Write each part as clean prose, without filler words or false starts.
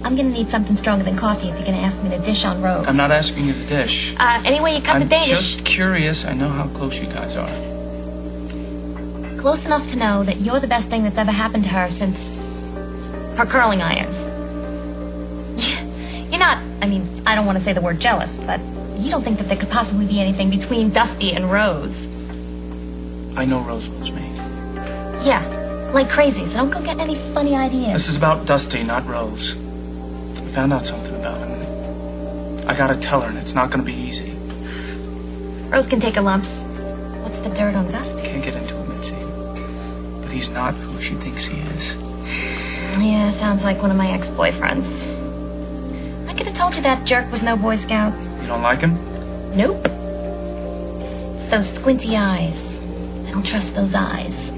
I'm gonna need something stronger than coffee if you're gonna ask me to dish on Rose. I'm not asking you to dish. Anyway, you cut the Danish. I'm just curious. I know how close you guys are. Close enough to know that you're the best thing that's ever happened to her since her curling iron. You're not, I don't want to say the word jealous, but you don't think that there could possibly be anything between Dusty and Rose. I know Rose loves me. Yeah, like crazy, so don't go getting any funny ideas. This is about Dusty, not Rose. I found out something about him. I gotta tell her, and it's not gonna be easy. Rose can take her lumps. What's the dirt on Dusty? Can't get into it, Mitzi. But he's not who she thinks he is. Yeah, sounds like one of my ex-boyfriends. I could have told you that jerk was no Boy Scout. You don't like him? Nope. It's those squinty eyes. I don't trust those eyes.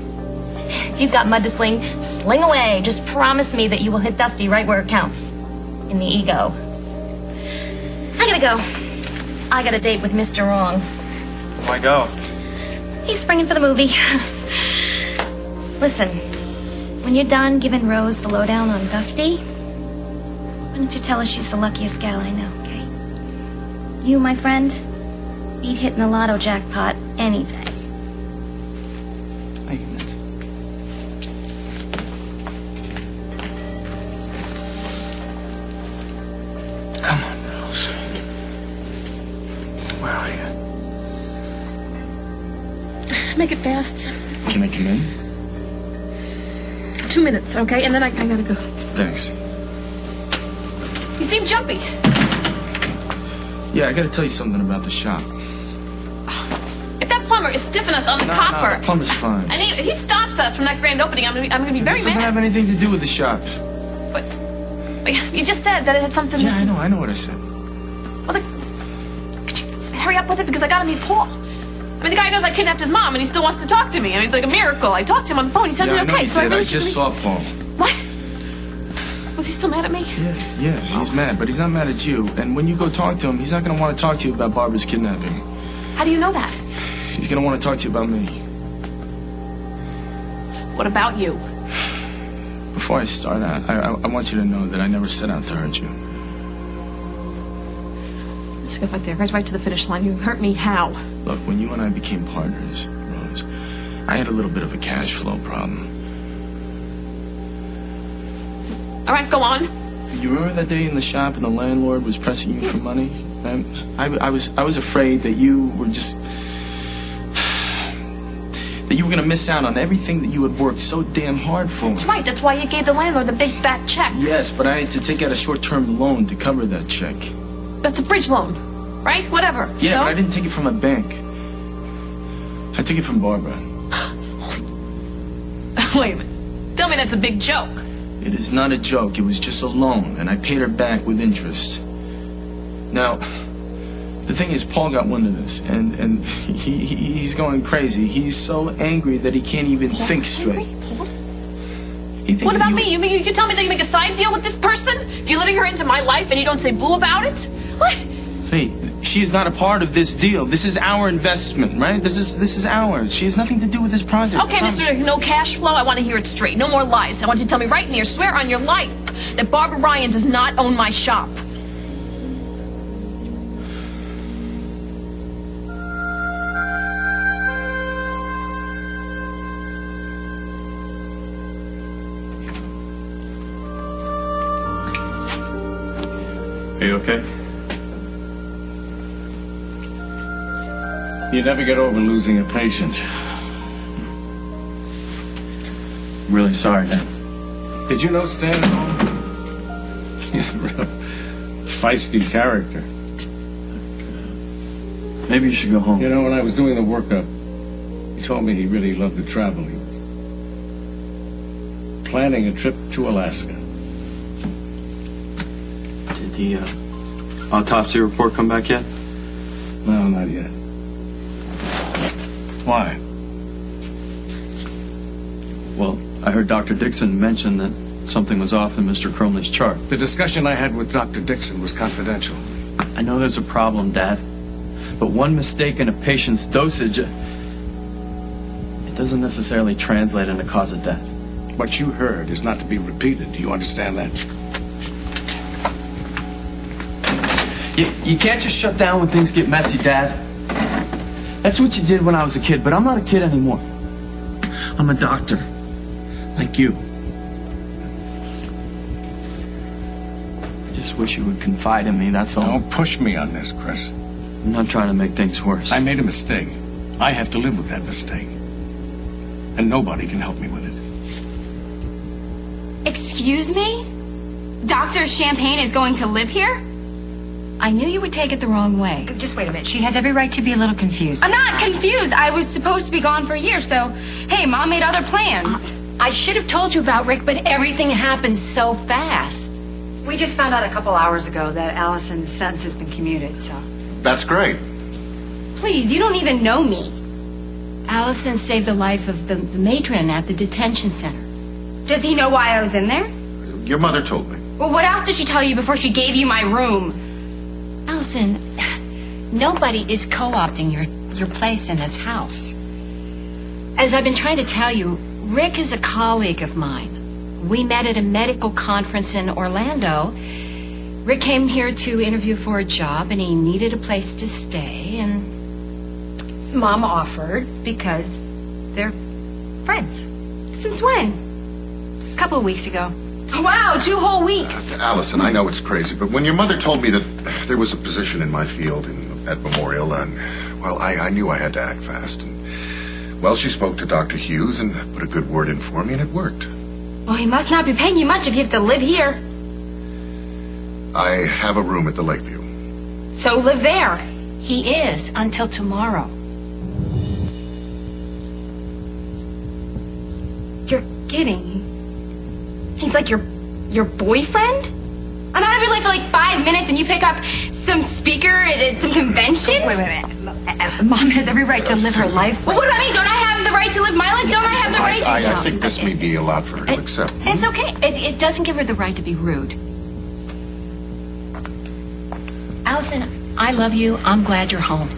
If you've got mud to sling away. Just promise me that you will hit Dusty right where it counts. In the ego. I gotta go. I got a date with Mr. Wrong. Why go? He's springing for the movie. Listen, when you're done giving Rose the lowdown on Dusty, why don't you tell her she's the luckiest gal I know, okay? You, my friend, beat hitting the lotto jackpot any day. Thank you, Mitzi. Come on, Rose. Where are you? Make it fast. Can I come in? 2 minutes, okay? And then I gotta go. Thanks. You seem jumpy. Yeah, I gotta tell you something about the shop. If that plumber is stiffing us on the copper... No, the plumber's fine. And he stops us from that grand opening, I'm gonna be very This mad. doesn't have anything to do with the shop. But you just said that it had something Yeah, to... I know what I said. Well, could you hurry up with it? Because I gotta meet Paul. The guy knows I kidnapped his mom, and he still wants to talk to me. It's like a miracle. I talked to him on the phone. He said Yeah, me I know okay, you so I did. really I just saw Paul. What? Was he still mad at me? Yeah, he's mad, but he's not mad at you. And when you go talk to him, he's not going to want to talk to you about Barbara's kidnapping. How do you know that? He's going to want to talk to you about me. What about you? Before I start out, I want you to know that I never set out to hurt you. Let's go right there, right to the finish line. You hurt me how? Look, when you and I became partners, Rose, I had a little bit of a cash flow problem. All right, go on. You remember that day in the shop and the landlord was pressing you for money? I was afraid that you were just... that you were going to miss out on everything that you had worked so damn hard for. That's right. That's why you gave the landlord the big fat check. Yes, but I had to take out a short-term loan to cover that check. That's a bridge loan, right? Whatever. Yeah, so? But I didn't take it from a bank. I took it from Barbara. Wait a minute. Tell me that's a big joke. It is not a joke. It was just a loan, and I paid her back with interest. Now, the thing is, Paul got wind of this, and he's going crazy. He's so angry that he can't even think straight. What about me? You tell me that you make a side deal with this person? You're letting her into my life and you don't say boo about it? What? Hey, she is not a part of this deal. This is our investment, right? This is ours. She has nothing to do with this project. Okay, Mr. No Cash Flow, I want to hear it straight. No more lies. I want you to tell me right in here, swear on your life, that Barbara Ryan does not own my shop. Are you okay? You never get over losing a patient. Really sorry, Dad. Did you know Stan? He's a real feisty character. Maybe you should go home. You know, when I was doing the workup, he told me he really loved to travel. He was planning a trip to Alaska. Did the autopsy report come back yet? No, not yet. Why? Well, I heard Dr. Dixon mention that something was off in Mr. Cromley's chart. The discussion I had with Dr. Dixon was confidential. I know there's a problem, Dad. But one mistake in a patient's dosage, it doesn't necessarily translate into cause of death. What you heard is not to be repeated. Do you understand that? You can't just shut down when things get messy, Dad. That's what you did when I was a kid, but I'm not a kid anymore. I'm a doctor. Like you. I just wish you would confide in me, that's all. Don't push me on this, Chris. I'm not trying to make things worse. I made a mistake. I have to live with that mistake. And nobody can help me with it. Excuse me? Dr. Champagne is going to live here? I knew you would take it the wrong way. Just wait a minute. She has every right to be a little confused. I'm not confused. I was supposed to be gone for a year, so, hey, Mom made other plans. I should have told you about Rick, but everything happened so fast. We just found out a couple hours ago that Alison's sentence has been commuted, so. That's great. Please, you don't even know me. Alison saved the life of the matron at the detention center. Does he know why I was in there? Your mother told me. Well, what else did she tell you before she gave you my room? Alison, nobody is co-opting your place in this house. As I've been trying to tell you, Rick is a colleague of mine. We met at a medical conference in Orlando. Rick came here to interview for a job, and he needed a place to stay, and Mom offered because they're friends. Since when? A couple of weeks ago. Wow, 2 whole weeks. Allison, I know it's crazy, but when your mother told me that there was a position in my field at Memorial, and, well, I knew I had to act fast. And, well, she spoke to Dr. Hughes and put a good word in for me, and it worked. Well, he must not be paying you much if you have to live here. I have a room at the Lakeview. So live there. He is until tomorrow. You're kidding. He's like your boyfriend? I'm out of your life for like 5 minutes and you pick up some speaker at some convention? Wait a minute. Mom has every right to live her life. Well, what about me? Don't I have the right to live my life? Don't I have the right to... I think this may be a lot for her to accept. It's okay. It doesn't give her the right to be rude. Alison, I love you. I'm glad you're home.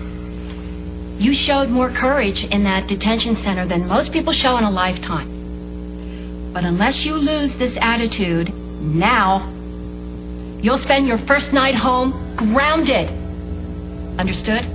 You showed more courage in that detention center than most people show in a lifetime. But unless you lose this attitude now, you'll spend your first night home grounded. Understood?